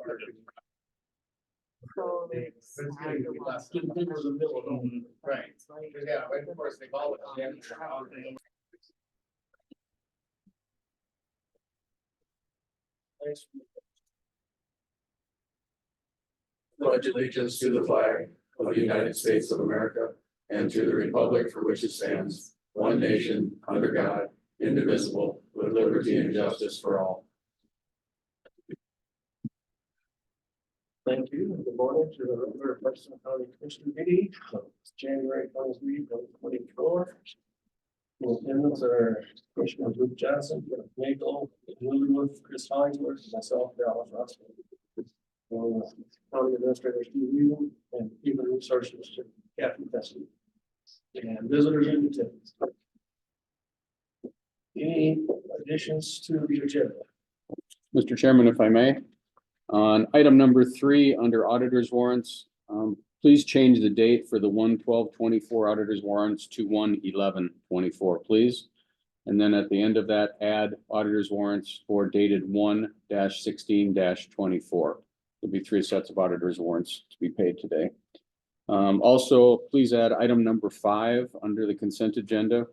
So it's. But it's gonna be less than the middle of nowhere. Right. Yeah, but of course, they've all. Pledge allegiance to the flag of the United States of America and to the republic for which it stands, one nation, under God, indivisible, with liberty and justice for all. Thank you, and good morning to the regular Pipestone County Commission meeting, it's January 23, 2024. In attendance are Commissioner Luke Johnson, Jeff Nagel, Elizabeth, Chris Hollingsworth, and myself, Dallas Russell. County Administrator Steve Weaver and Human Resources Kathy Fessy. And visitors in attendance. Any additions to the agenda? Mr. Chairman, if I may, on item number 3, under auditors warrants, please change the date for the 1/12/24 auditors warrants to 1/11/24, please. And then at the end of that, add auditors warrants for dated 1-16-24. There'll be 3 sets of auditors warrants to be paid today. Also, please add item number 5 under the consent agenda,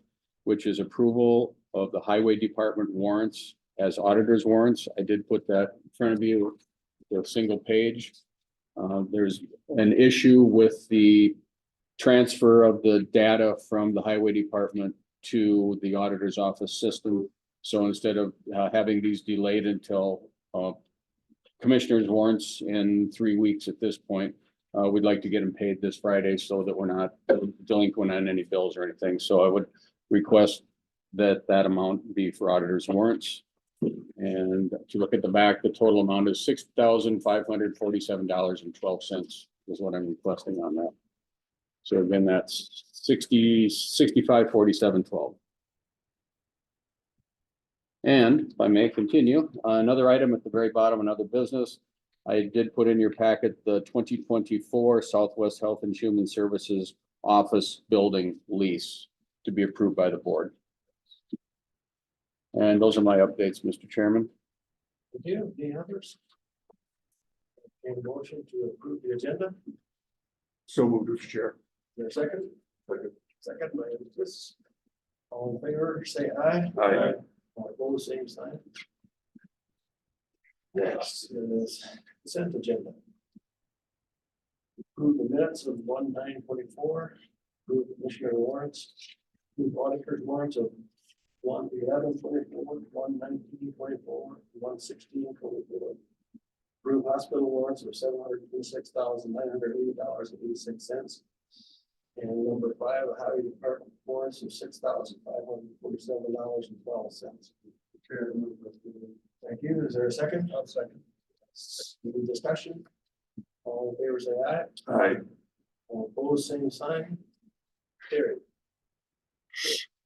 which is approval of the highway department warrants as auditors warrants. I did put that in front of you, the single page. There's an issue with the transfer of the data from the highway department to the auditor's office system. So instead of having these delayed until commissioners warrants in 3 weeks at this point, we'd like to get them paid this Friday so that we're not delinquent on any bills or anything. So I would request that that amount be for auditors warrants. And if you look at the back, the total amount is $6,547.12 is what I'm requesting on that. So again, that's 6547.12. And if I may continue, another item at the very bottom, another business. I did put in your packet the 2024 Southwest Health and Human Services Office Building lease to be approved by the board. And those are my updates, Mr. Chairman. Thank you. Any others? Any motion to approve the agenda? So moved, Mr. Chair. Is there a second? Second by Chris. All in favor, say aye. Aye. All opposed, same sign. Next is consent agenda. Approve the minutes of 1/9/24. Approve commissioner warrants. Approve auditor's warrants of 1/11/24, 1/19/24, 1/16/24. Approve hospital warrants of $726,980.86. And number 5, the highway department warrants of $6,547.12. Thank you. Is there a second? I'll second. Any discussion? All in favor, say aye. Aye. All opposed, same sign. Carried.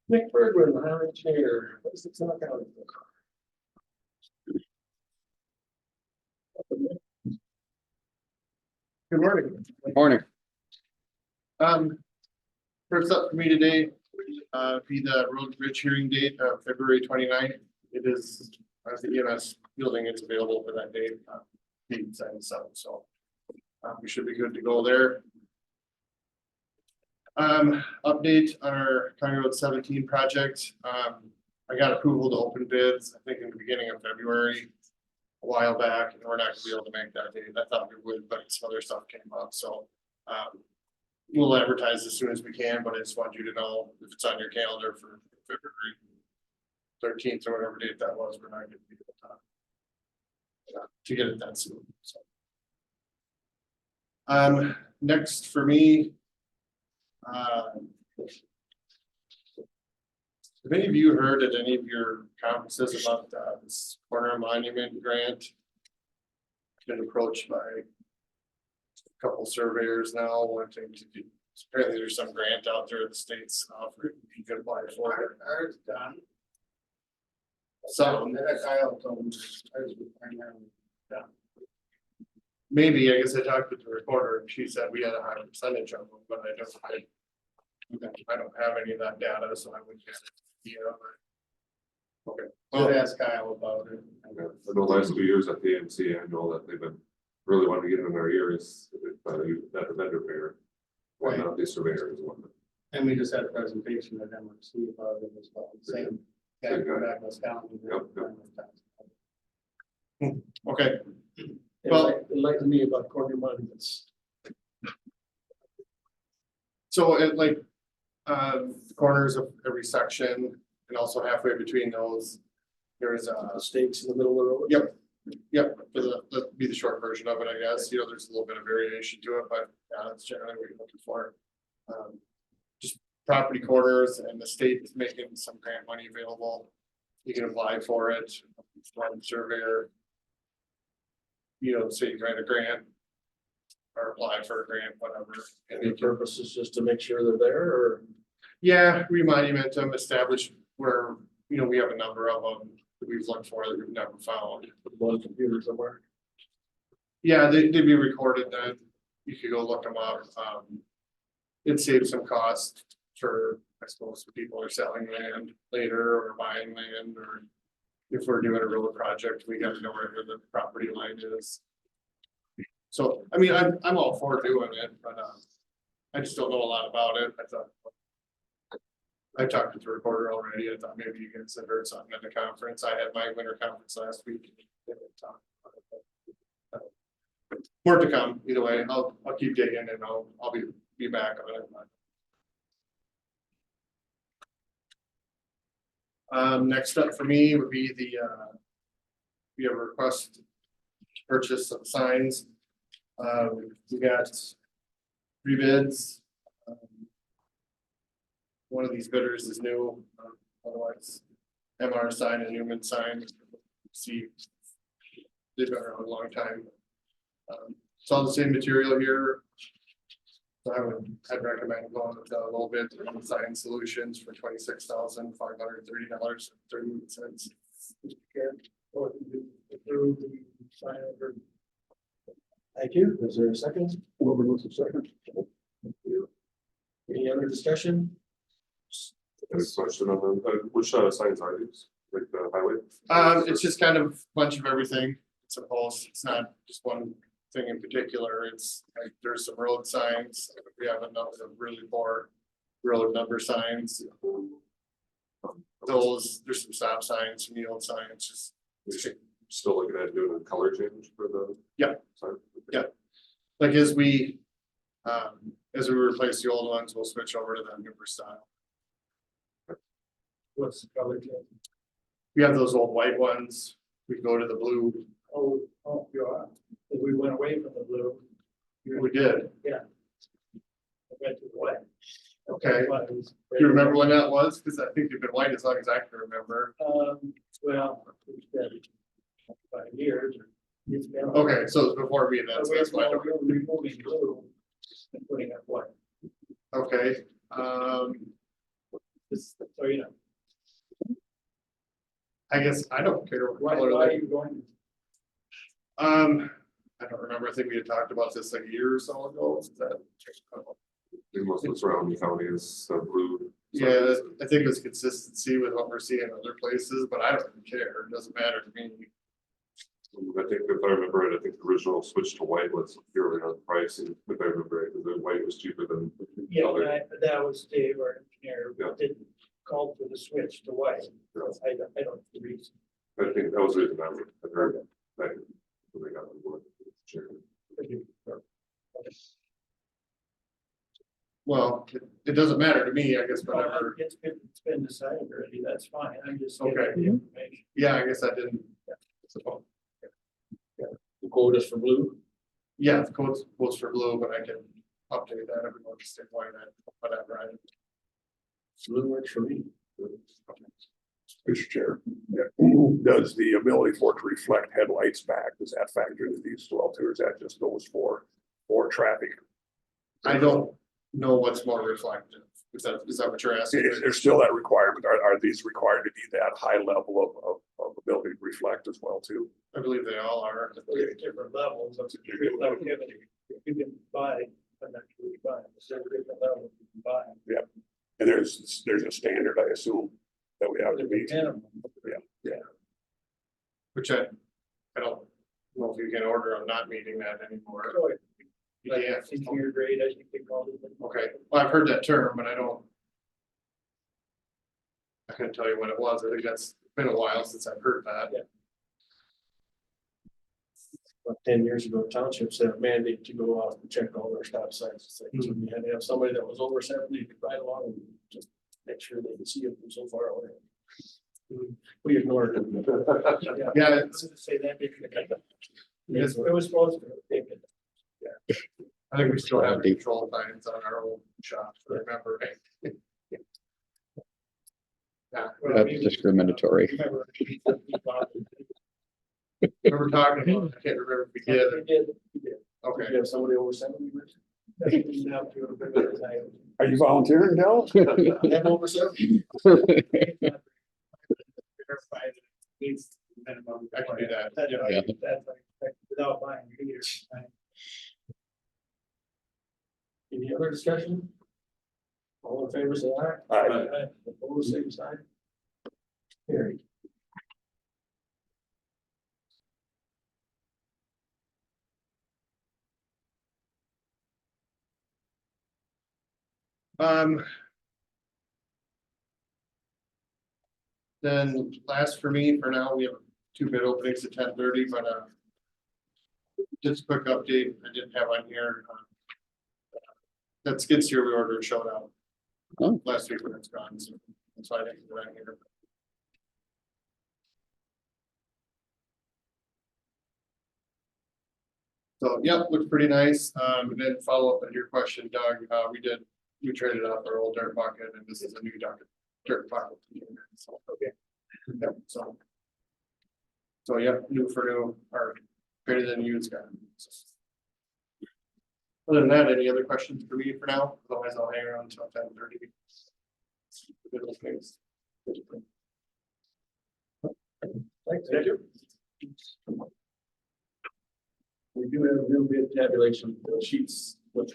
Nick Bergman, the highway chair. What is it talk out? Good morning. Morning. First up for me today, be the road bridge hearing date of February 29th. It is, as the EMS building is available for that date, 8, 7, 7. So we should be good to go there. Update on our County Road 17 project. I got approval to open bids, I think in the beginning of February, a while back, and we're not gonna be able to make that date. I thought we would, but some other stuff came up, so we'll advertise as soon as we can, but I just want you to know if it's on your calendar for February 13th or whatever date that was, we're not gonna be able to get it that soon. So next for me, have any of you heard at any of your conferences about this corner monument grant? I've been approached by a couple surveyors now wanting to do, apparently there's some grant out there at the state's offering, you can apply for it. Ours done. Some, Kyle told me. maybe, I guess I talked with the reporter and she said we had a high percentage of them, but I don't have any of that data, so I wouldn't get it. Yeah. Okay. I'll ask Kyle about it. For the last 2 years at the AMC, I know that they've been really want to get in our ears, that the vendor fair. Why Right. not the surveyor as well? And we just had a presentation at MRC about it as well, same guy Same from guy. Douglas County. Okay, Enlighten me about corner monuments. so it like, the corners of every section and also halfway between those, there's The stakes in the middle of the road. Yep. Yep, that'd be the short version of it, I guess, you know, there's a little bit of variation to it, but yeah, that's generally what you're looking for. Just property corners, and the state is making some grant money available. You can apply for it, from surveyor. You know, say you write a grant. Or apply for a grant, whatever. And the purpose is just to make sure they're there, or Yeah, remonument them, establish where, you know, we have a number of them that we've looked for that we've never found. put them on a computer somewhere. Yeah, they'd be recorded then. You could go look them up. It saves some cost for, I suppose, if people are selling land later or buying land, or if we're doing a road project, we gotta know where the property line is. So, I mean, I'm all for doing it, but, I just don't know a lot about it. I talked to the recorder already. I thought maybe you guys had heard something at the conference. I had my winter conference last week. More to come, either way. I'll keep digging and I'll be back on it. Next up for me would be we have a request to purchase some signs. We got 3 bids. One of these bidders is new, otherwise MR sign and Newman sign. See, they've been around a long time. It's all the same material here. So I'd recommend going with a little bit of Sign Solutions for $26,530.38. Thank you. Is there a second? Wilbur was a second. Thank you. Any other discussion? Any question on which signs are these, like the highway? It's just kind of a bunch of everything. It's a pulse. It's not just one thing in particular. It's like there's some road signs. We have a number of really poor road number signs. Those, there's some stop signs, some yield signs, just. We should still looking at doing a color change for the. Yeah. sign? Yeah. Like as we replace the old ones, we'll switch over to that newer style. What's the color change? We have those old white ones. We go to the blue. Oh, yeah. We went away from the blue. We did. I went to the white. Okay. Do you remember when that was? Because I think you've been white as long as I can remember. Well, it's been 5 years. It's been. Okay, so it's before me, that's why. We're removing blue and putting up white. Okay, So, you know, I guess I don't care what why color are they. you going? I don't remember. I think we had talked about this like a year or so ago. Is that? Most of the surrounding county is blue. Yeah, I think it's consistency with what we're seeing in other places, but I don't really care. It doesn't matter to me. I think if I remember right, I think the original switch to white was purely on price, if I remember right, because the white was cheaper than. the Yeah, other. that was Dave, our engineer, Yeah. didn't call for the switch to white. Yeah. I don't agree. I think that was the reason I heard that. When they got on board. Sure. Well, it doesn't matter to me, I guess, whatever. It's been decided already, that's fine, I'm just Okay. getting the information. Yeah, I guess I didn't. The quote is for blue. Yeah, the quotes for blue, but I can update that every month, stay white, whatever. Blue works for me. Mr. Chair, does the ability for it to reflect headlights back, does that factor into these as well too, or is that just goes for traffic? I don't know what's more reflective. Is that what you're asking? Is there still that requirement? Are these required to be that high level of ability to reflect as well too? I believe they all are. There's different levels of reflectivity. You can buy, I'm not sure you buy, there's different levels you can buy. And there's a standard, I assume, that we have to meet. Minimum. Which I don't Well, if you can order, I'm not meeting that anymore. You Like can't. senior grade, I think they called it. Okay, well, I've heard that term, but I couldn't tell you when it was. I think that's been a while since I've heard that. Yeah. About 10 years ago, townships had a mandate to go out and check all their stop signs. So you had to have somebody that was over 70 to ride along and just make sure they could see it from so far away. We ignored it. Yeah, Let's just say that. It was supposed to. Take it. I think we still have control signs on our old shops, remember? Yeah, That's discriminatory. remember talking about, it. I can't remember if we did. We did. Okay. You have somebody over 70 years? Are you volunteering, Dell? I'm over 70. I can do that. Yeah. Without buying your ears. Any other discussion? All in favor, say aye. Aye. Opposed, same sign. Carried. Then last for me, for now, we have 2 bid openings at 10:30, but just a quick update, I didn't have on here. That skid steer we ordered showed up. Oh. Last week when it's gone, so that's why I didn't put it on here. So, yeah, looks pretty nice. And then follow up on your question, Doug, we traded out our old dirt bucket and this is a new dirt bucket. So, okay. Yep, so yeah, new for new, or greater than used guy. Other than that, any other questions for me for now? Otherwise, I'll hang around until 10:30. Thank you. We do have a real bid tabulation sheets with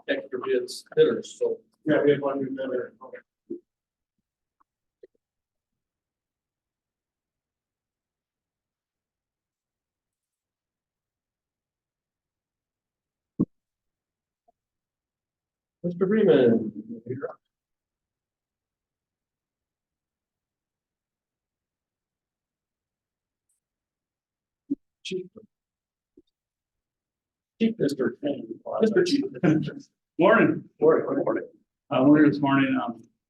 extra bids, bidders, so. Yeah, we have one new bidder. Okay. Mr. Freeman. You're up. Chief. Chief Mr. Chief. Morning. Morning. I'm here this morning,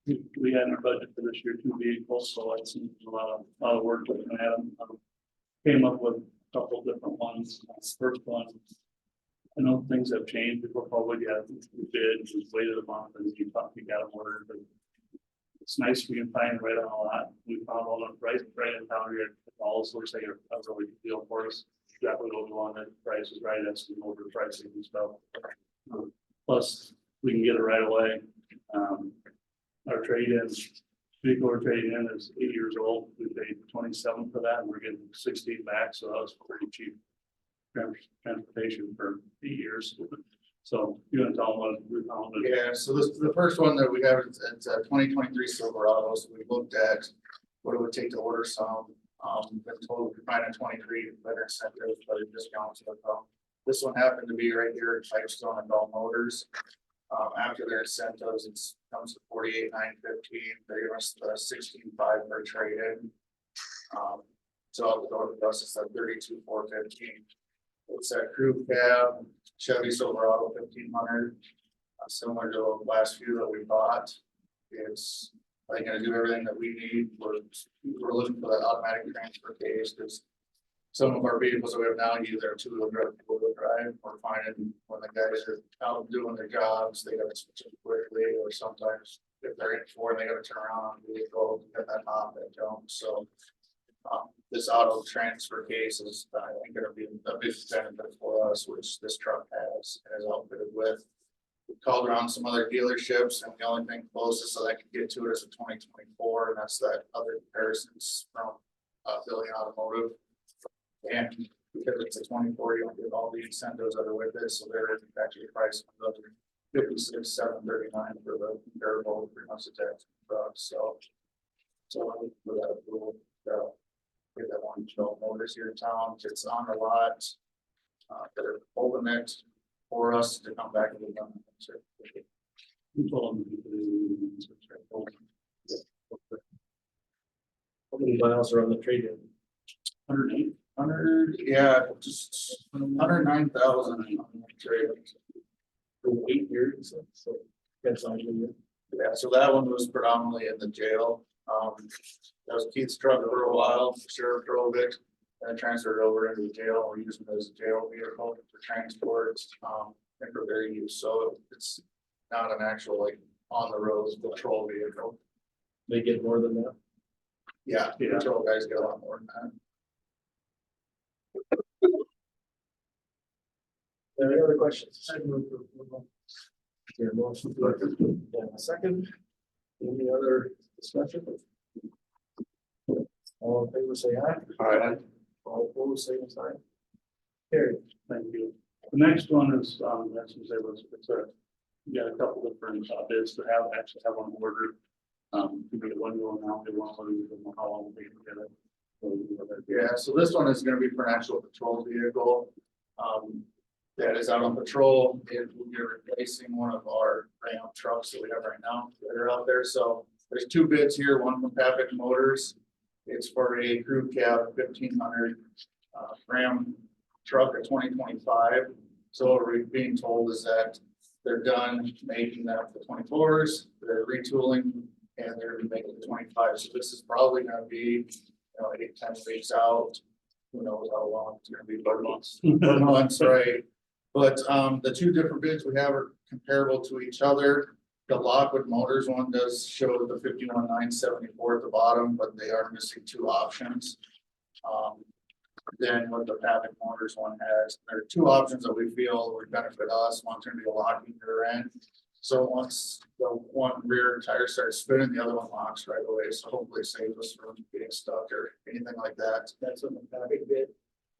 we had in our budget for this year 2 vehicles, so it's a lot of work looking at them. Came up with a couple different ones. First one, I know things have changed before probably got bids, just waited a month and you thought you got them ordered, but it's nice we can find right on a lot. We found all the right in town here. It also looks like a really good deal for us. Exactly what we wanted. Price is right. That's some over pricing and stuff. Plus, we can get it right away. Our trade-in vehicle we're trading in is 8 years old. We paid 27 for that, and we're getting 16 back. So that was pretty cheap transportation for 8 years. So you want to tell them what we found? Yeah, so the first one that we have is it's a 2023 Silverado. So we looked at what it would take to order some. Been told we could find a 23 better incentives, better discounts. This one happened to be right here at Pipestone and Bell Motors. After their incentives, it comes to 48,915. They give us the 16,500 per trade-in. So the door plus is at 32,415. It's a crew cab Chevy Silverado 1500, similar to the last few that we bought. It's like gonna do everything that we need. We're looking for that automatic transfer case because some of our vehicles that we have now, either 2-wheel drive, 4-wheel drive, we're finding when the guys are out doing their jobs, they gotta switch it quickly, or sometimes if they're in 4, they gotta turn around on the vehicle, get that off, they don't, so. This auto transfer case is, I think, gonna be a big benefit for us, which this truck has and is outfitted with. We called around some other dealerships, and the only thing closest that I could get to it is a 2024, and that's that other comparisons from Billion Automotive. And because it's a 24, you don't get all the incentives that are with it, so there is actually a price of $56,739 for the comparable 3 months attached truck. So for that approval, We have one twelve motors here in town, it's on the lot. They're holding it for us to come back and get done. Who told them to do? How many miles are on the trade-in? 108. 100, yeah, just 109,000. For 8 years, so that's on you. Yeah, so that one was predominantly in the jail. That was Keith's truck for a while, the sheriff drove it. And transferred over into the jail, we're using it as a jail vehicle for transport, and for their use, so it's not an actual like on the roads patrol vehicle. They get more than that. Yeah, Yeah. patrol guys get a lot more than that. Any other questions? Your motion to approve. And a second. Any other discussion? All in favor, say aye. Aye. All opposed, same sign. Carried. Thank you. The next one is, as you say, it's a, you got a couple different bids to actually have one ordered. To be one going out, they want to, how long they can get it. Yeah, so this one is gonna be for an actual patrol vehicle. That is out on patrol, if we're replacing one of our Ram trucks that we have right now that are out there, so there's two bids here, one from Pavic Motors. It's for a crew cab 1500 Ram truck at 2025. So what we're being told is that they're done making them for 24s, they're retooling, and they're gonna make it to 25. So this is probably gonna be, 8-10 weeks out. Who knows how long it's gonna be, but months. But months, right? But the two different bids we have are comparable to each other. The Lockwood Motors one does show the 51,974 at the bottom, but they are missing two options. Then what the Pavic Motors one has, there are two options that we feel would benefit us. One's gonna be a locking rear end. So once the one rear tire starts spinning, the other one locks right away. So hopefully saves us from getting stuck or anything like that. That's on the Pavic bid.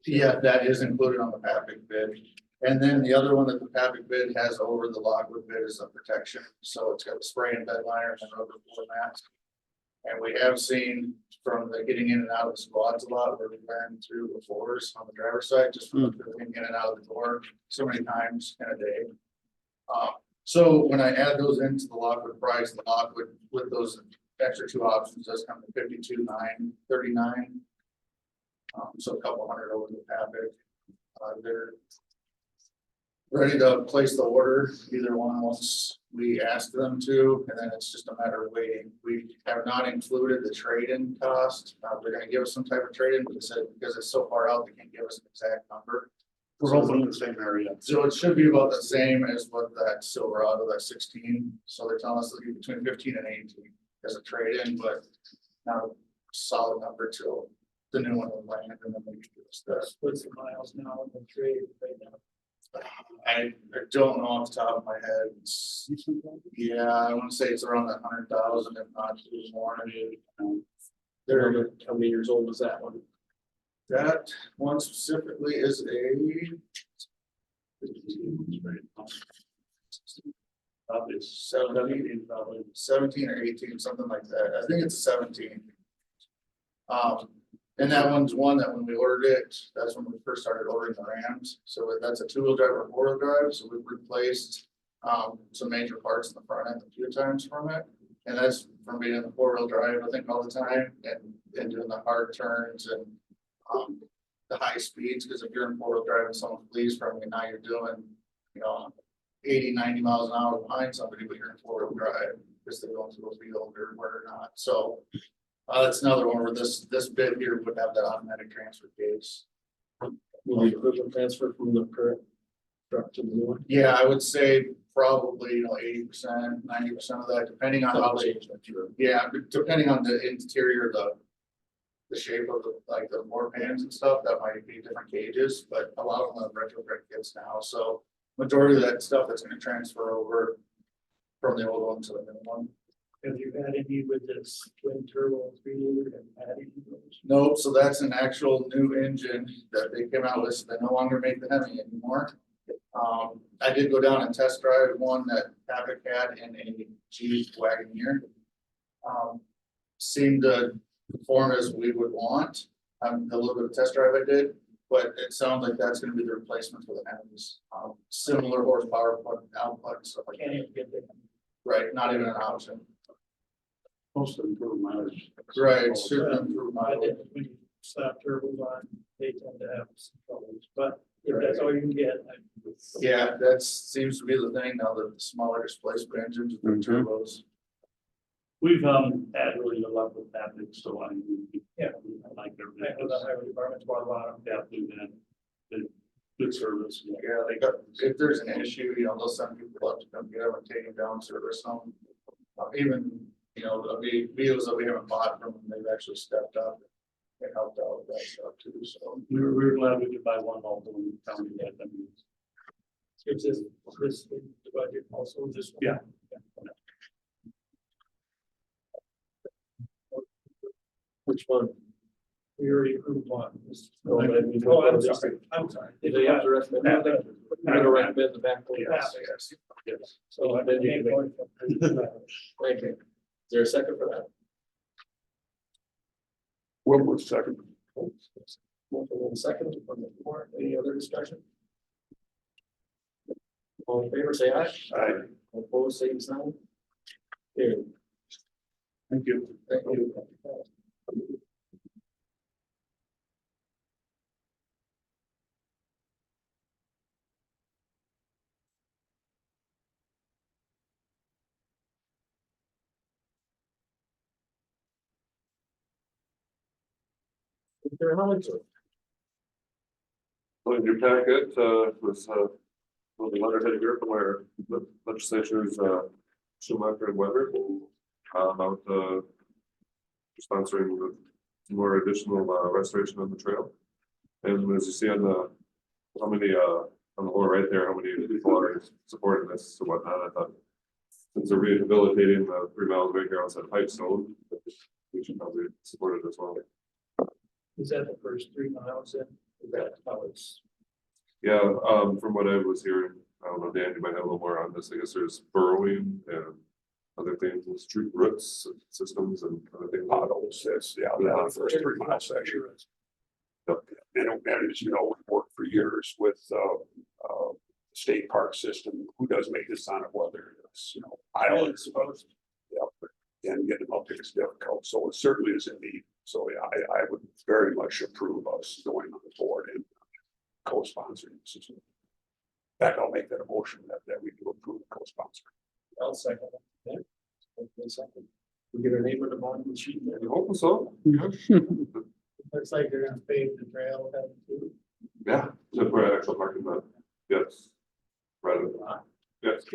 Yeah, that is included on the Pavic bid. And then the other one that the Pavic bid has over the Lockwood bid is a protection. So it's got a spray and bed liner and rubber floor mats. And we have seen from the getting in and out of the squads a lot, where we ran through the floors on the driver's side, just from getting in and out of the door so many times in a day. So when I add those into the Lockwood price, the Lockwood with those extra two options does come to 52,939. So a couple hundred over the Pavic. They're ready to place the order, either one once we ask them to, and then it's just a matter of waiting. We have not included the trade-in cost. They're gonna give us some type of trade-in, but they said because it's so far out, they can't give us an exact number. We're hoping in the same area. So it should be about the same as what that Silverado, that 16. So they're telling us it'll be between 15 and 18 as a trade-in, but not a solid number till the new one will land, and then they give us the. What's the miles now in the trade right now? I don't know off the top of my head. Yeah, I want to say it's around 100,000, if not more. How many years old was that one? That one specifically is Probably 17 or 18, something like that. I think it's 17. And that one's one that when we ordered it, that's when we first started ordering the Rams. So that's a 2-wheel drive or 4-wheel drive. So we've replaced some major parts in the front end a few times from it. And that's from being in the 4-wheel drive, I think, all the time, and doing the hard turns and the high speeds. Because if you're in 4-wheel drive and someone flees from you, now you're doing, 80, 90 miles an hour behind somebody, but you're in 4-wheel drive because they're going through a field or where not. So that's another one where this bit here would have that automatic transfer case. Will the equipment transfer from the current truck to the new one? Yeah, I would say probably, 80%, 90% of that, depending on how they, yeah, depending on the interior, the shape of the floor pans and stuff, that might be different gauges, but a lot of them have retrofit kits now, so majority of that stuff that's gonna transfer over from the old one to the new one. Have you had any with this twin turbo 3-liter and adding those? Nope, so that's an actual new engine that they came out with, so they no longer make the Hemi anymore. I did go down and test drive one that Pavic had in a Jeep Wagoneer. Seemed to perform as we would want. The little bit of test drive I did, but it sounds like that's gonna be the replacement for the Emmys. Similar horsepower, output and stuff like that. Can't even get there. Right, not even an option. Supposed to improve mileage. Right, should improve But mileage. then when you slap turbos on, they tend to have some troubles, but if that's all you can get. Yeah, that seems to be the thing now, the smaller displacement engines with the Mhm. turbos. We've, had really good luck with that, so I, Yeah. I like their I know the business. highway department's bought a lot of them. Yeah, we've been good service. Yeah, they got, if there's an issue, you know, they'll send people up to come get them and take them down, service them. Even, you know, the vehicles that we haven't bought from them, they've actually stepped up and helped out with that stuff too, so. We were glad we could buy one local in town and get them. Is this the budget also just? Yeah. Which one? We already approved one. Oh, I'm sorry, I'm sorry. Did they have to recommend? We're gonna recommend the back. Yes, yes. Yes. So then you can. Thank you. Is there a second for that? Wilbur, second. Motion and second from the floor. Any other discussion? All in favor, say aye. Aye. Opposed, same sign. Carried. Thank you. Thank you. Mr. Hollingsworth. So in your packet, was, well, the letterhead here from our legislatures, Schumacher and Weber. About, sponsoring some more additional, restoration on the trail. And as you see on the, how many, on the lower right there, how many people are supporting this and whatnot, I thought. Since they're rehabilitating the 3 miles right here outside Pipestone, we should probably support it as well. Is that the first 3 miles in? Is that how it's? Yeah, from what I was hearing, I don't know, Dan, you might have a little more on this. I guess there's burrowing and other things, true roots systems and other things. Potholes, that's, yeah, that first 3 mile section. And as you know, we've worked for years with, state park system, who does make this on it, whether it's, you know, islands. Yeah, and getting them up there is difficult, so it certainly is in need. So yeah, I would very much approve us going on the board and co-sponsoring this. In fact, I'll make that a motion that we do approve co-sponsor. I'll second that. Okay, second. We get our name on the bottom of the sheet. I hope so. Looks like they're gonna pave the trail. Too. Yeah, so for actual parking lot, yes. Rather than, yes.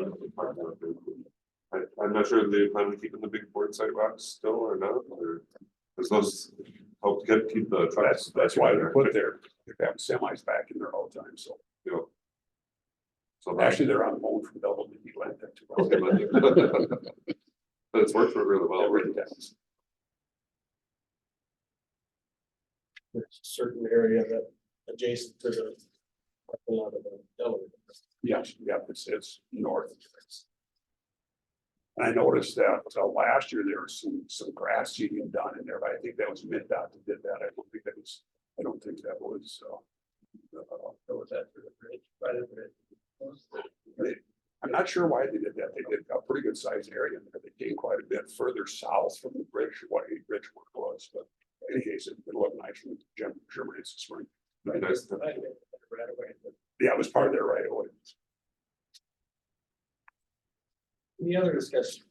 I'm not sure if they plan on keeping the big board sidewalks still or not, or. Because those help keep the trucks. That's why they're put there. They have semis back in there all the time, so. You know. So Actually, they're on loan from Double D Land. but it's worked for really well. It really does. There's a certain area that adjacent to the. A lot of the elevator. Yeah, it's north. And I noticed that last year there was some grass seeding done in there, but I think that was MidDOT that did that. I don't think that was, Or was that for the bridge? By the bridge. I'm not sure why they did that. They did a pretty good sized area in there. They came quite a bit further south from the bridge, what a bridge work was, but in any case, it looked nice from Germany this spring. Nice. Right away. Yeah, it was part of their right away. Any other discussion?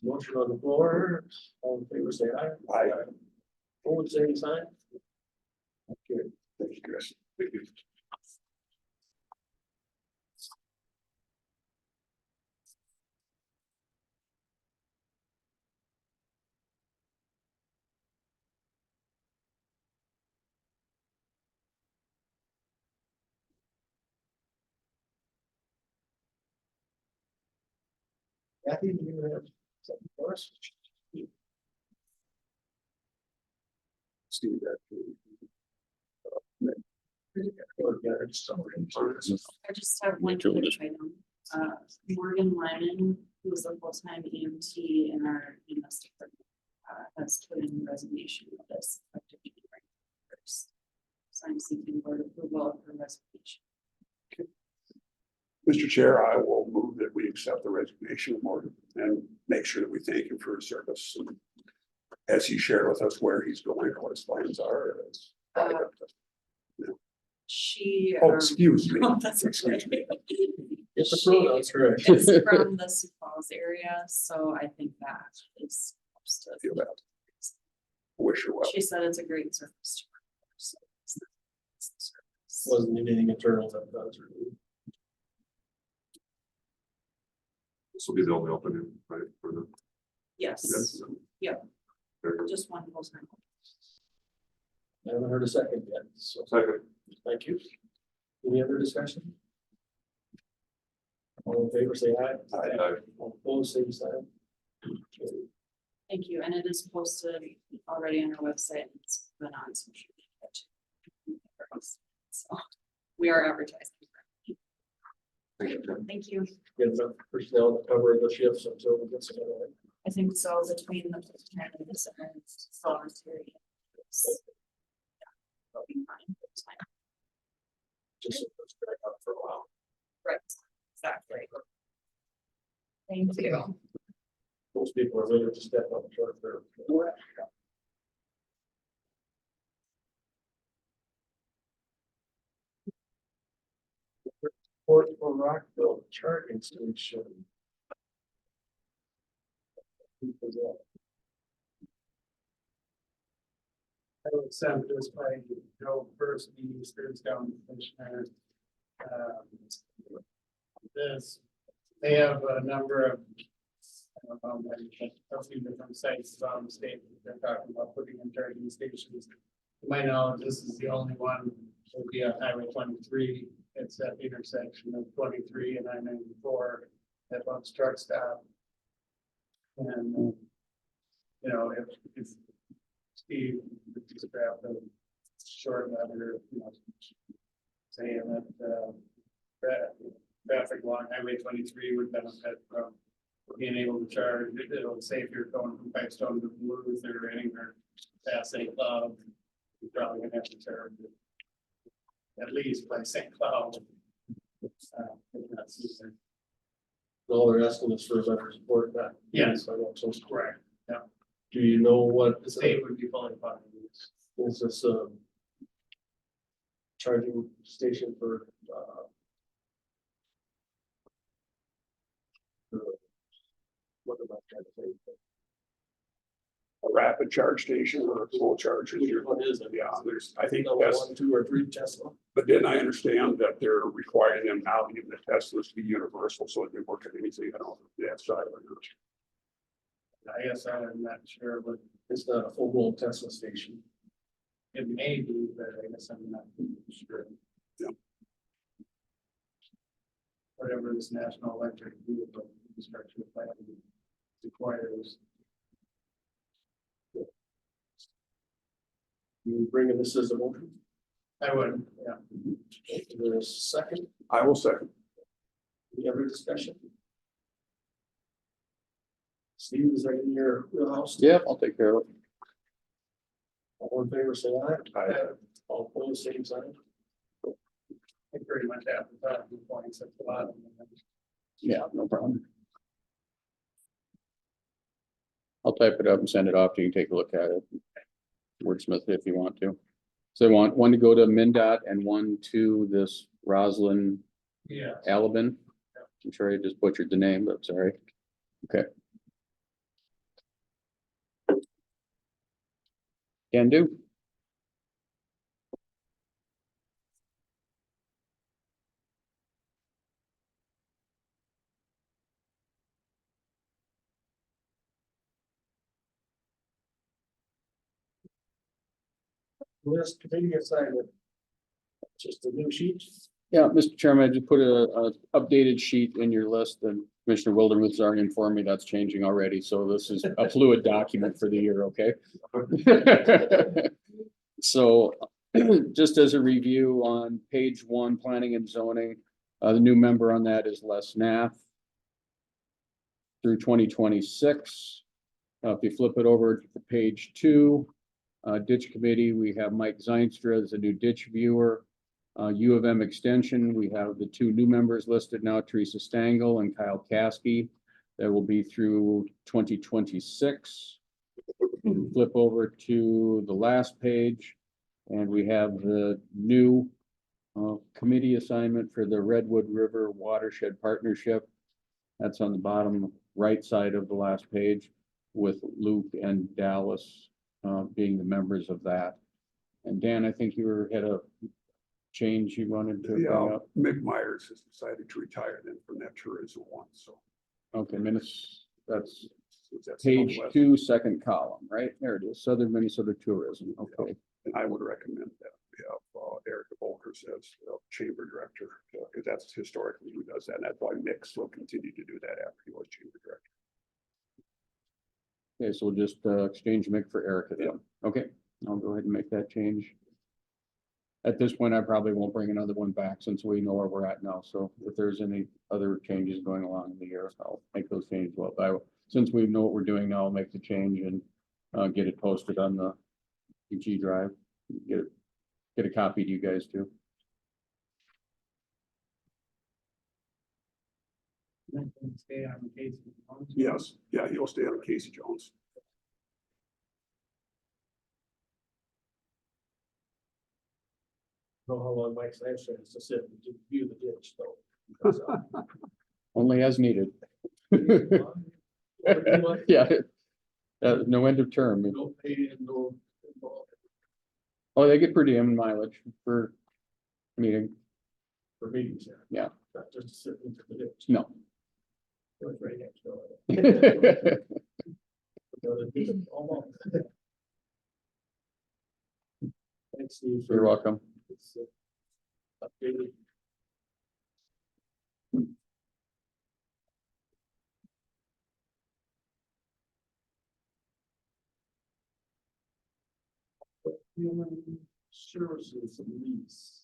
Motion on the floor, all in favor, say aye. Aye. Forward, same sign. Okay. Thank you, Chris. Thank you. Kathy, do you have something for us? Steve, that. I just have one quick item. Morgan Lyman, who is a full-time EMT in our EMS department, has put in resignation notice effective January time seeking board approval of her resignation. Mr. Chair, I will move that we accept the resignation of Morgan and make sure that we thank him for his service. And as he shared with us where he's going, what his plans are. She. Oh, excuse me. Oh, that's Excuse okay. Get the pronouns correct. It's from the Sioux Falls area, so I think that is. I feel that. Wish her well. She said it's a great service to work for, so it's the service. Wasn't anything internal that does. This will be the only opening, right, for the. Yes, Yes. Yep. Very good. just one full time. I haven't heard a second yet, so Second. thank you. Any other discussion? All in favor, say aye. Aye. All opposed, same sign. Thank you, and it is posted already on our website, it's been on social media too. So, we are advertising. Thank you, Tim. Thank you, Get enough personnel to cover the shifts until we get some. I think so, between the candidates and voluntary. That'll be fine, it's fine. Just drag out for a while. Right, exactly. Thank you. Most people are willing to step up short there. Port for Rockville charging station. I would send this by Joe first, the Spirits County Commissioner. This, they have a number of. A few different sites around the state that they're talking about putting in charging stations. To my knowledge, this is the only one, will be on Highway 23. It's at the intersection of 23 and I-94 that bumps truck stop. And, you know, if Steve would just grab the short letter, you know, saying that traffic along Highway 23 would benefit from being able to charge. It'll say if you're going from Pipestone to Duluth or anywhere past St. Cloud, you're probably gonna have to charge at least by St. Cloud. If not sooner. All they're asking is for a letter of support that. Yes. I don't, so Correct. do you know what The state would be fully funding this. is this, charging station for, what am I trying to say? A rapid charge station or a full charge. What is it? Yeah, I think Level that's, 1, 2, or 3 Tesla. but then I understand that they're requiring them now to give the Teslas to be universal, so it can work at anything on that side of it. I guess I'm not sure, but It's not a full-blown Tesla station. it may be, but I guess I'm not sure. Yeah. Whatever this national electric vehicle infrastructure plan requires. You bringing this as a motion? I would, yeah. Is there a second? I will second. Any other discussion? Steve, is that in your wheelhouse? Yeah, I'll take care of it. All in favor, say aye. Aye. All opposed, same sign. I think pretty much half the talking points at the bottom. Yeah, no problem. I'll type it up and send it off. You can take a look at it. Wordsmith it if you want to. So I want one to go to MnDOT and one to this Roslyn Yeah. Alabin. I'm sure I just butchered the name, but sorry. Okay. Can do. List committee assignment. Just a new sheet. Yeah, Mr. Chairman, I just put a updated sheet in your list and Commissioner Wildermuth's already informed me that's changing already. So this is a fluid document for the year, okay? So just as a review on page 1, planning and zoning, the new member on that is Les Nath through 2026. If you flip it over to page 2, Ditch Committee, we have Mike Zeinstra as a new ditch viewer. U of M Extension, we have the two new members listed now, Teresa Stangl and Kyle Caskey. That will be through 2026. Flip over to the last page, and we have the new committee assignment for the Redwood River Watershed Partnership. That's on the bottom right side of the last page, with Luke and Dallas being the members of that. And Dan, I think you had a change you wanted to bring Yeah, up. Mick Myers has decided to retire then from that tourism one, so. Okay, minutes, that's that's page Southwest. 2, second column, right? There it is, Southern Minnesota Tourism, okay. And I would recommend that we have Eric Volkers as chamber director, because that's historically who does that. And that's why Mick will continue to do that after he was chamber director. Okay, so we'll just exchange Mick for Erica then. Okay, I'll go ahead and make that change. At this point, I probably won't bring another one back since we know where we're at now. So if there's any other changes going along in the year, I'll make those changes. Well, since we know what we're doing now, I'll make the change and get it posted on the G drive. Get a copy to you guys too. Stay on the case. Yes, yeah, he'll stay on Casey Jones. Know how long Mike's answer is to sit and view the ditch though. Only as needed. Yeah. No end of term. No pay and no. Oh, they get per diem mileage for meeting. For meetings, yeah. Yeah. Not just to sit into the ditch. No. It was right next door. Almost. Thanks, Steve. You're welcome. It's, updated. Human services lease.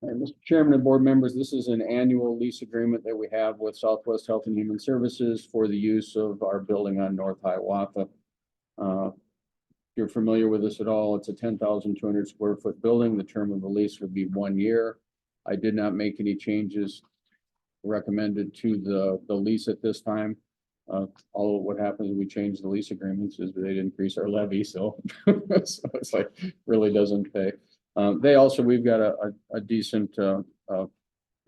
And Mr. Chairman and board members, this is an annual lease agreement that we have with Southwest Health and Human Services for the use of our building on North Hiawatha. If you're familiar with this at all, it's a 10,200 square foot building. The term of the lease would be 1 year. I did not make any changes recommended to the lease at this time. All what happens when we change the lease agreements is they'd increase our levy, so, so it's like really doesn't pay. They also, we've got a decent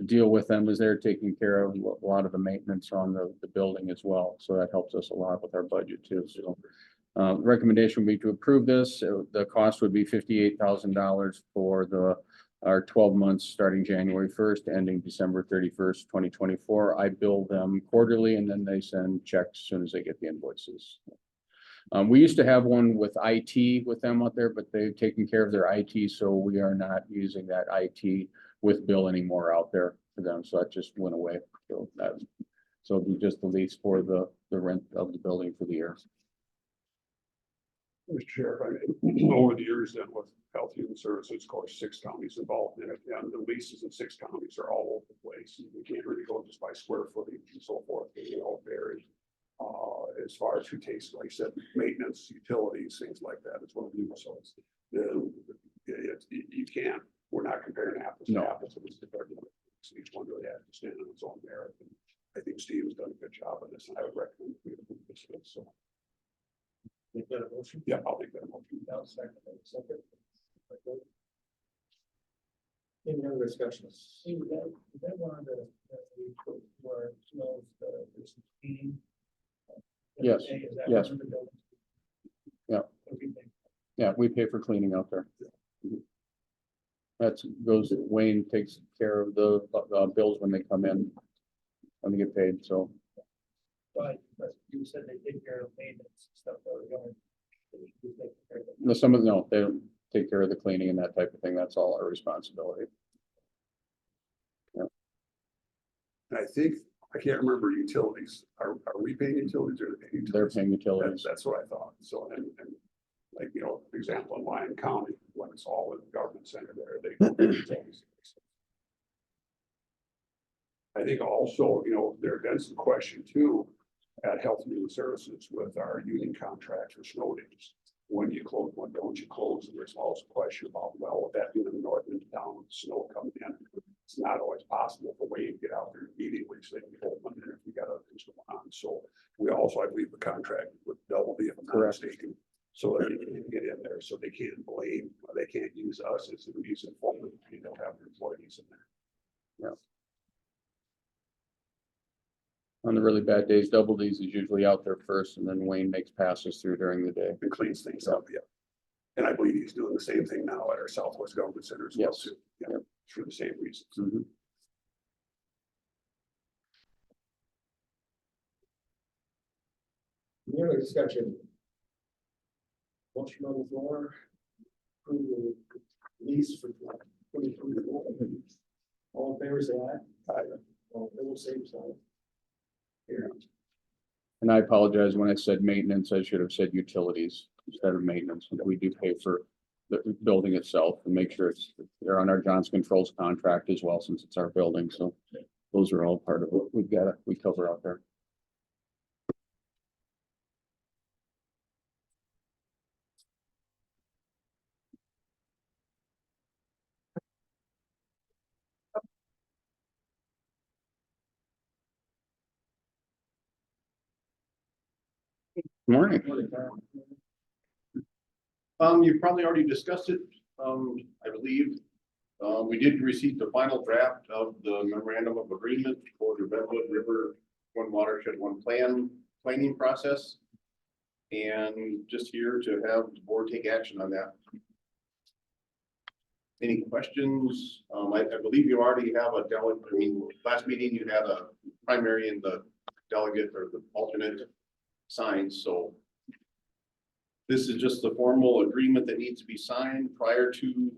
deal with them as they're taking care of a lot of the maintenance on the building as well. So that helps us a lot with our budget too. So recommendation would be to approve this. The cost would be $58,000 for our 12 months starting January 1st, ending December 31st, 2024. I bill them quarterly and then they send checks as soon as they get the invoices. We used to have one with IT with them out there, but they've taken care of their IT, so we are not using that IT with Bill anymore out there for them. So that just went away. So it'll be just the lease for the rent of the building for the year. Mr. Chair, I mean, over the years then with Health Human Services, of course, 6 counties involved in it, and the leases in 6 counties are all over the place. We can't really go just by square footage and so forth. They all vary. As far as who takes, like I said, maintenance, utilities, things like that is what we do. So it's, you can't, we're not comparing apples to apples. So each one really has to stand on its own merit. And I think Steve has done a good job on this, and I would recommend we approve this. So. Make that a motion? Yeah, I'll make that a motion. Now, second. Any other discussions? See, that one that we put where, you know, there's some heating. Yes, Is that yes. one of the buildings? Yeah. Okay. Yeah, we pay for cleaning out there. Wayne takes care of the bills when they come in, when they get paid, so. But you said they take care of maintenance and stuff that are going. No, some of them, no, they don't take care of the cleaning and that type of thing. That's all our responsibility. And I think, I can't remember utilities. Are we paying utilities or are they paying utilities? They're paying utilities. That's what I thought. So, and like, you know, for example, in Lyon County, when it's all in the government center there, they don't pay utilities. I think also, you know, there have been some question too, at Health and Human Services with our union contract for snow days. When you close, when don't you close? And there's also a question about, well, with that being in the north end of town, with snow coming in, it's not always possible for way to get out there immediately, so they can hold them in if we got other things going on. So we also, I believe, the contract with double the, if I'm not Correct. mistaken, so that they can get in there, so they can't blame, they can't use us as a reason for them, you know, have their employees in there. On the really bad days, Double D's is usually out there first, and then Wayne makes passes through during the day. And cleans things up, yeah. And I believe he's doing the same thing now at our Southwest Government Center as well, Yes. too. Yeah, Yep. for the same reasons. Mhm. Any other discussion? Motion on the floor. Approve the lease for 2024. All in favor, say aye. Aye. All in favor, same sign. Here. And I apologize, when I said maintenance, I should have said utilities instead of maintenance. We do pay for the building itself and make sure they're on our Johnson Controls contract as well, since it's our building, so those are all part of what we cover out there. Morning. You've probably already discussed it, I believe. We did receive the final draft of the memorandum of agreement for the Redwood River One Watershed One planning process. And just here to have the board take action on that. Any questions? I believe you already have a delegate. I mean, last meeting you had a primary and the delegate or the alternate signs, so. This is just the formal agreement that needs to be signed prior to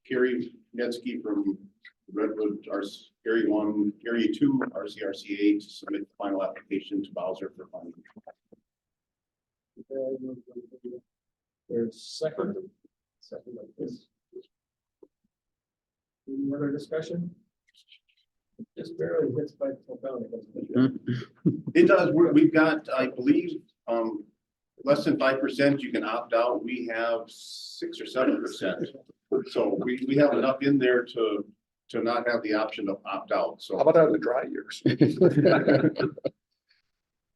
Carrie Netsky from Redwood, Area 1, Area 2, RCRCA to submit the final application to Bowser for funding. There's second like this. Any other discussion? Just barely hits by the It does, we've got, I believe, less than 5%, you can opt out. We have 6 or 7%. So we have enough in there to not have the option of opt out, so. How about on the dry years?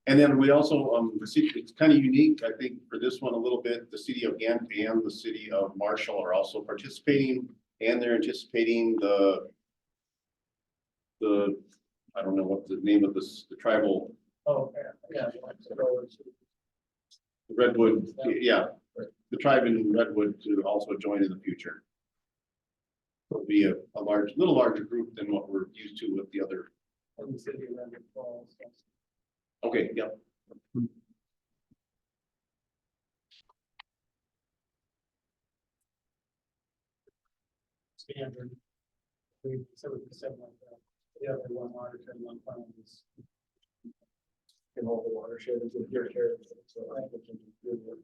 And then we also, it's kind of unique, I think, for this one a little bit, the city of Ghent and the city of Marshall are also participating, and they're anticipating the, I don't know what the name of this, the tribal. Oh, yeah. Redwood, yeah, the tribe in Redwood to also join in the future. It'll be a little larger group than what we're used to with the other. Okay, yeah. Standard. We said like that. The other one watershed, one plan is. In all the watershed is with your care, so I think it's good work.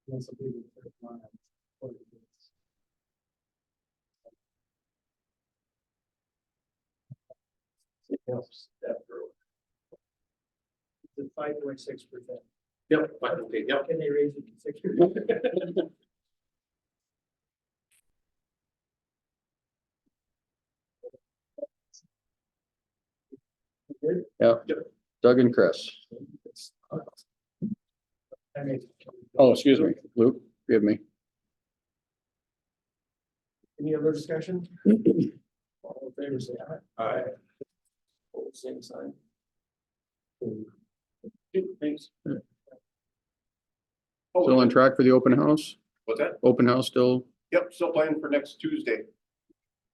That's a big one. It helps that growth. The 5.6%. Yep, okay, yep. Can they raise it to 6%? Good. Yeah, Doug and Chris. I mean, Oh, excuse me, Luke, forgive me. any other discussion? All in favor, say aye. Aye. Same sign. Thanks. Still on track for the open house? What's that? Open house still? Yep, still planning for next Tuesday.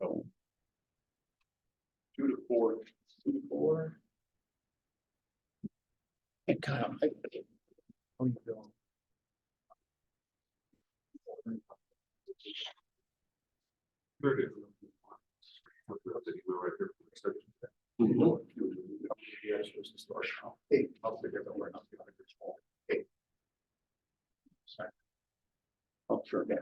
So 2 to 4. 2 to 4. Hey, Kyle. How you doing? Very good. The email right here. Yeah, it's supposed to start now. Hey, I'll figure that one out. Hey. Sorry. Oh, sure, yeah.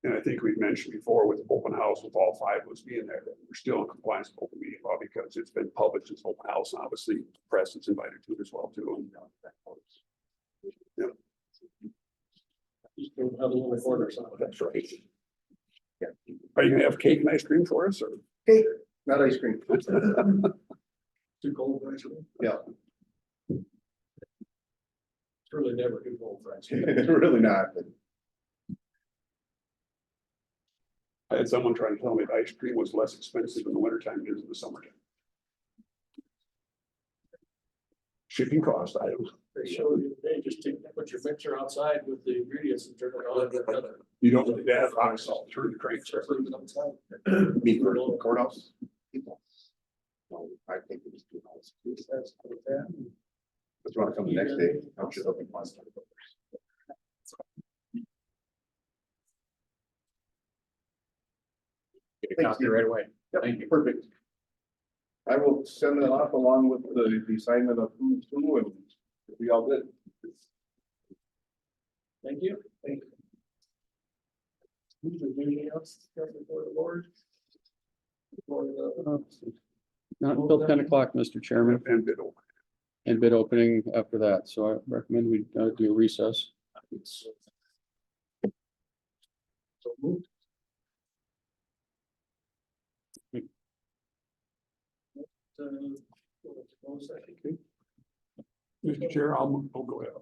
And I think we've mentioned before with open house, with all 5 of us being there, that we're still in compliance with open meeting law because it's been published as open house, and obviously press is invited to it as well too. Yep. Just do another one in the corner or something. That's right. Yeah. Are you gonna have cake and ice cream for us or? Cake, not ice cream. Too cold, actually. Yeah, It's really never too cold, actually. really not, but I had someone trying to tell me that ice cream was less expensive in the wintertime than it is in the summertime. Shipping cost items. They show you, they just put your mixer outside with the ingredients and turn it on. You don't need that rock salt, turn the crank. meet for the courthouse people. No, I think it was too nice. But you wanna come the next day, I'm sure they'll be fine. Get a copy right away. Thank you. Perfect. I will send it off along with the assignment of who's who and we all did. Thank you. Thank you. Anything else before the board? Before the- Not until 10 o'clock, Mr. Chairman, And bid open. and bid opening after that, so I recommend we do a recess. So moved. Close second. Mr. Chair, I'll go ahead.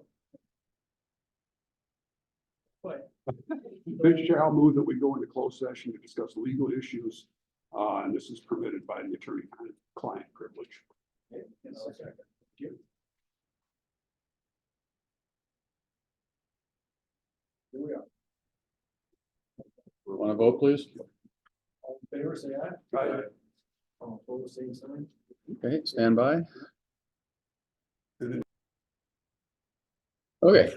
What? Mr. Chair, I'll move that we go into closed session to discuss legal issues. And this is permitted by the attorney-client privilege. Okay, and I'll second. Thank you. Here we are. Want to vote, please? All in favor, say aye. Aye. All opposed, same sign. Okay, stand by. And then- Okay,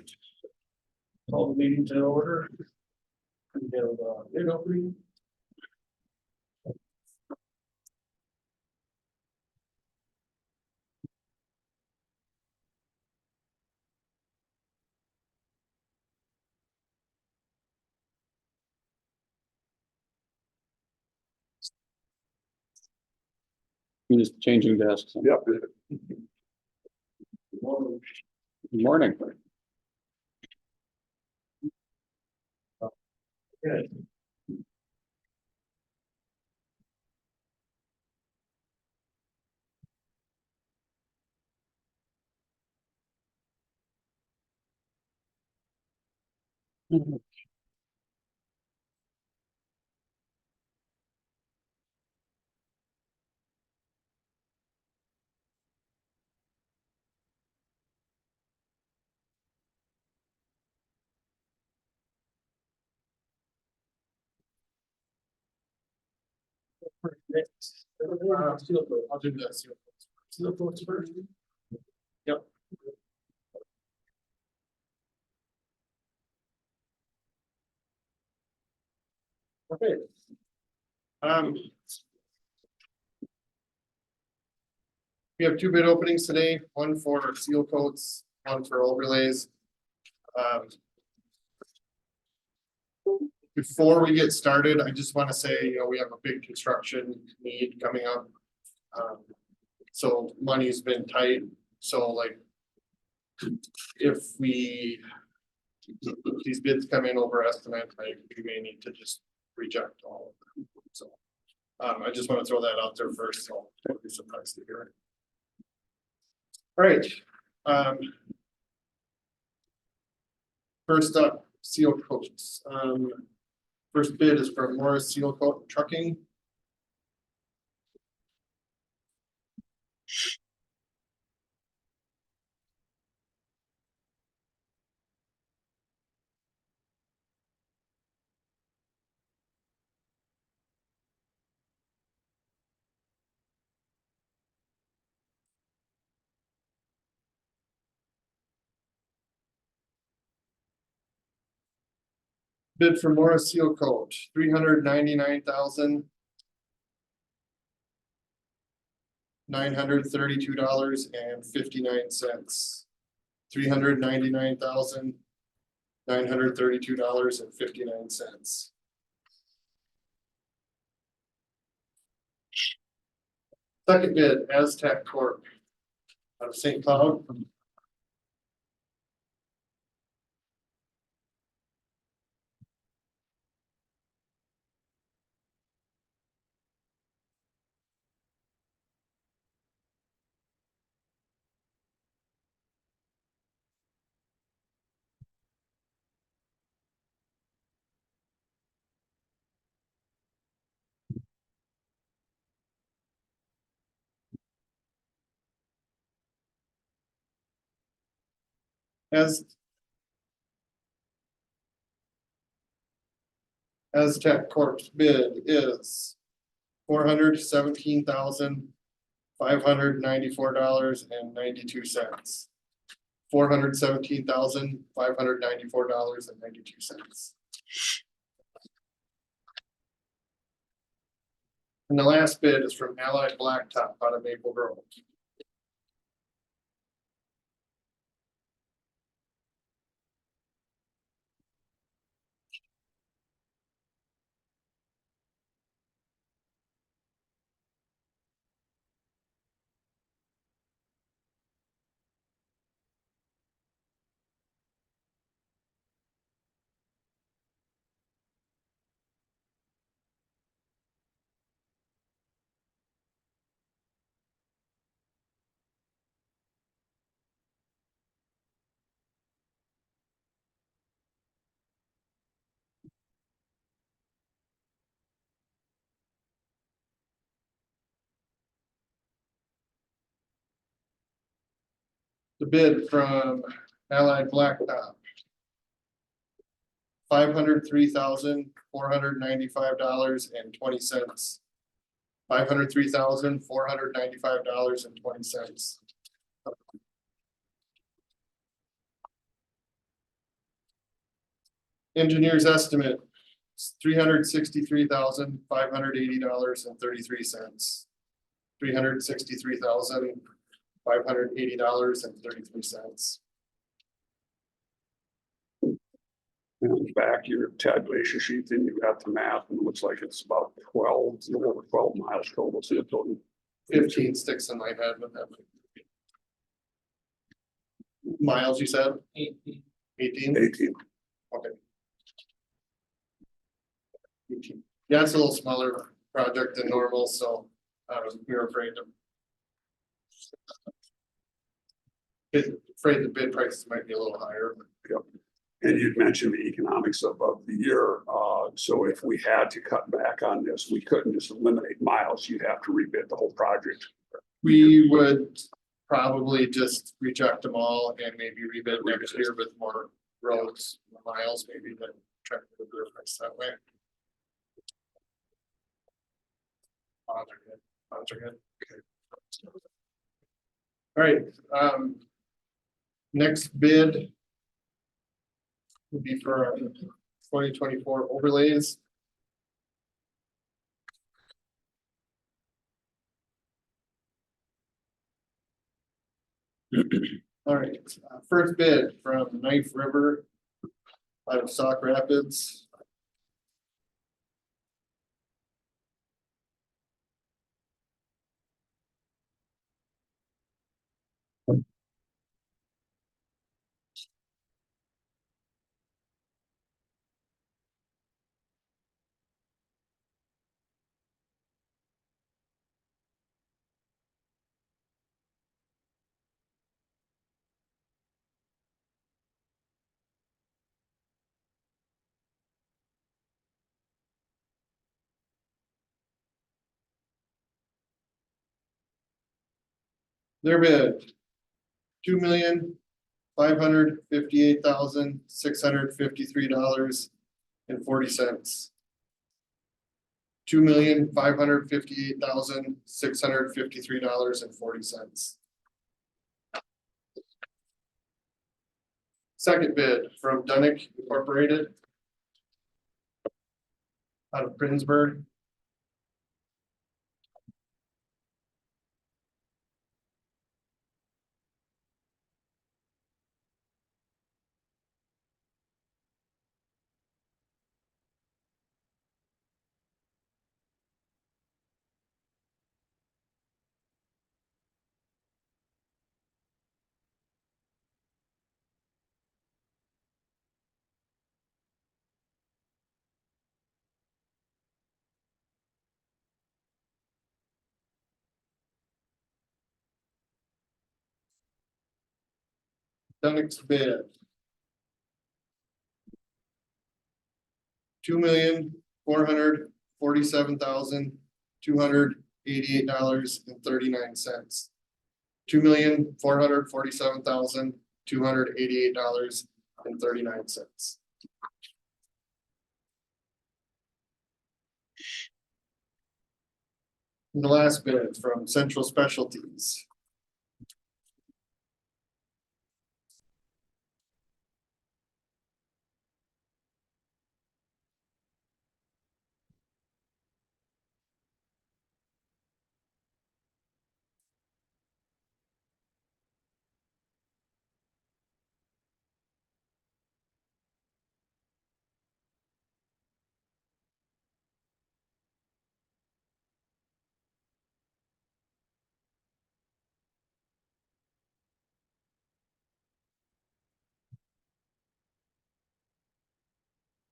Call the meeting to order. We have bid opening. you're just changing desks. Yep. Morning. Good morning. Good. Next. Seal coat. I'll do that. Seal coats first. Yep. Okay. We have 2 bid openings today, one for seal coats, one for overlays. Before we get started, I just want to say, we have a big construction need coming up. So money's been tight, so like. If these bids come in over estimate, we may need to just reject all of them, so. I just want to throw that out there first, so don't be surprised to hear it. All right. First up, seal coats. First bid is for Morris Seal Coat Trucking. Bid for Morris Seal Coat, $399,932.59. $399,932.59. Second bid, Aztec Corp. Out of St. Cloud. As Aztec Corp's bid is $417,594.92. $417,594.92. And the last bid is from Allied Blacktop out of Maple Grove. The bid from Allied Blacktop. $503,495.20. $503,495.20. Engineer's estimate, $363,580.33. $363,580.33. And on the back, your tabulation sheet, then you've got the map, and it looks like it's about 12, a little over 12 miles total. So it's total 15 sticks in my head with that. Miles, you said? 18? 18. Okay. 18. Yeah, it's a little smaller project than normal, so we were afraid the bid prices might be a little higher. Yep. And you'd mentioned the economics of the year. So if we had to cut back on this, we couldn't just eliminate miles. You'd have to rebid the whole project. We would probably just reject them all and maybe rebid next year with more roads, miles, maybe, but try to do the price that way. Odds are good. Odds are good. Okay. All right, next bid would be for our 2024 overlays. All right, first bid from Knife River out of Sauk Rapids. Their bid, $2,558,653.40. $2,558,653.40. Second bid from Dunick Incorporated out of Prinsburg. Dunnick's bid. $2,447,288.39. $2,447,288.39. The last bid from Central Specialties.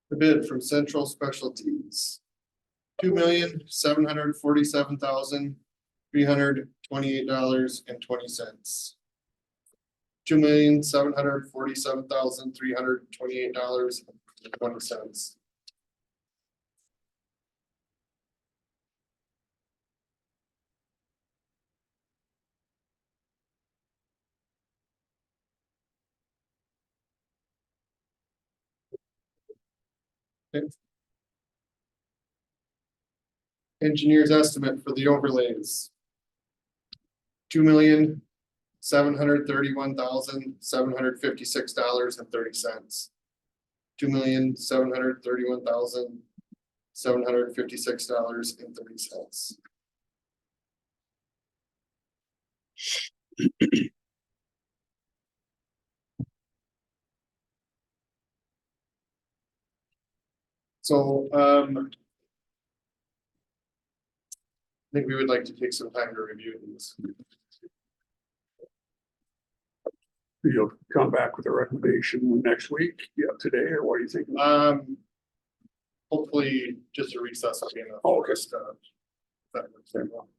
The bid from Central Specialties. $2,747,328.20. $2,747,328.20. Engineer's estimate for the overlays. $2,731,756.30. $2,731,756.30. So, I think we would like to take some time to review these. You'll come back with a recommendation next week, yeah, today, or what do you think? Hopefully just a recess will be enough. Oh, okay. That works very well.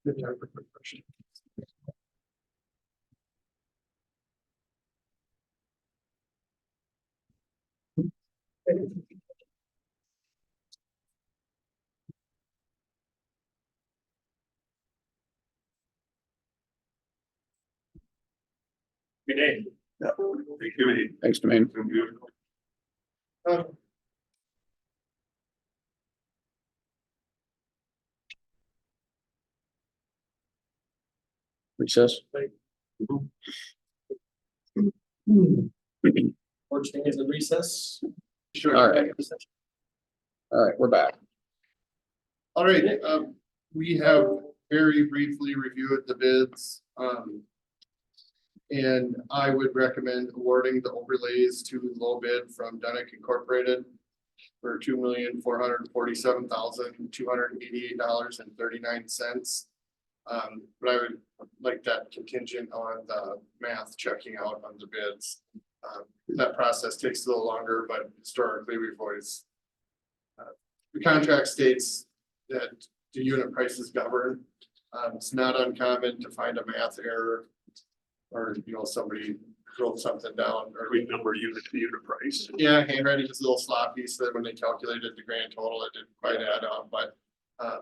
Good time for quick question. Good day. Yeah. Thank you. Thanks, Dwayne. Recess. Board stands in recess. Sure. All right. All right, we're back. All right, we have very briefly reviewed the bids, and I would recommend awarding the overlays to low bid from Dunnick Incorporated for $2,447,288.39. But I would like that contingent on the math checking out on the bids. That process takes a little longer, but historically, we've always the contract states that the unit prices govern. It's not uncommon to find a math error. Or, somebody wrote something down or We number unit to unit price. yeah, handwriting is a little sloppy, so that when they calculated the grand total, it didn't quite add up, but I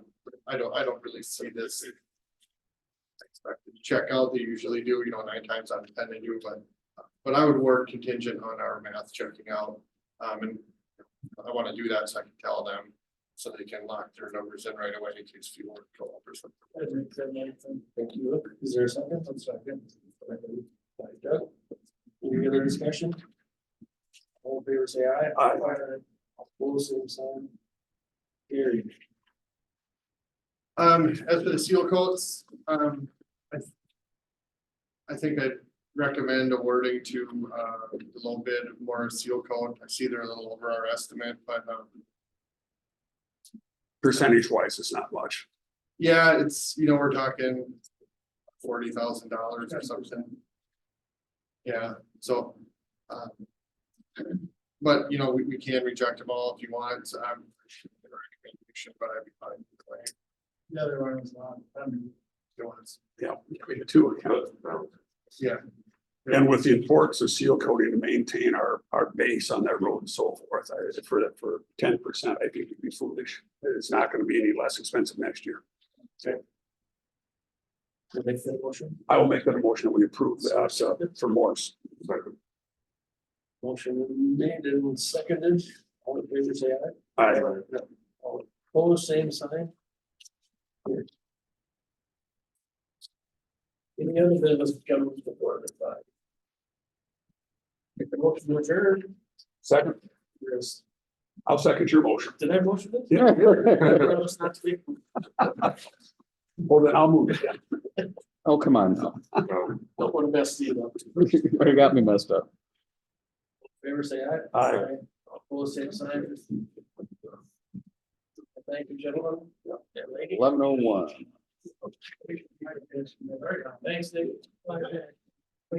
don't really see this. Expected to check out, they usually do, 9 times out of 10 they do, but I would work contingent on our math checking out. And I want to do that so I can tell them, so they can lock their numbers in right away in case fuel would go up or something. Thank you. Is there a second? One second. Any other discussion? All in favor, say aye. Aye. Opposed, same sign. Carried. As for the seal coats, I think I'd recommend awarding to the low bid of more seal coat. I see they're a little over our estimate, but Percentage wise, it's not much. yeah, it's, we're talking $40,000 or something. Yeah, so, but, you know, we can reject them all if you want, but I'd be fine. with the way The other one was on, it was. Yeah, between the two. Yeah. And with the importance of seal coating to maintain our base on that road and so forth, for 10%, I think it'd be foolish. It's not gonna be any less expensive next year. We'll make that motion. I will make that a motion that we approve that for Morse. Motion made and seconded. All in favor, say aye. Aye. All opposed, same sign. Any other business comes before the five? Make the motion to adjourn. Second, Yes. I'll second your motion. Did I motion it? Yeah. Let's not speak. Well, then I'll move it. Oh, come on now. Um, Don't want to mess these up. You got me messed up. Favor say aye. Aye. Opposed, same sign. Thank you, gentlemen. Yeah, lady. 11:01. Thanks, Dave. Bye.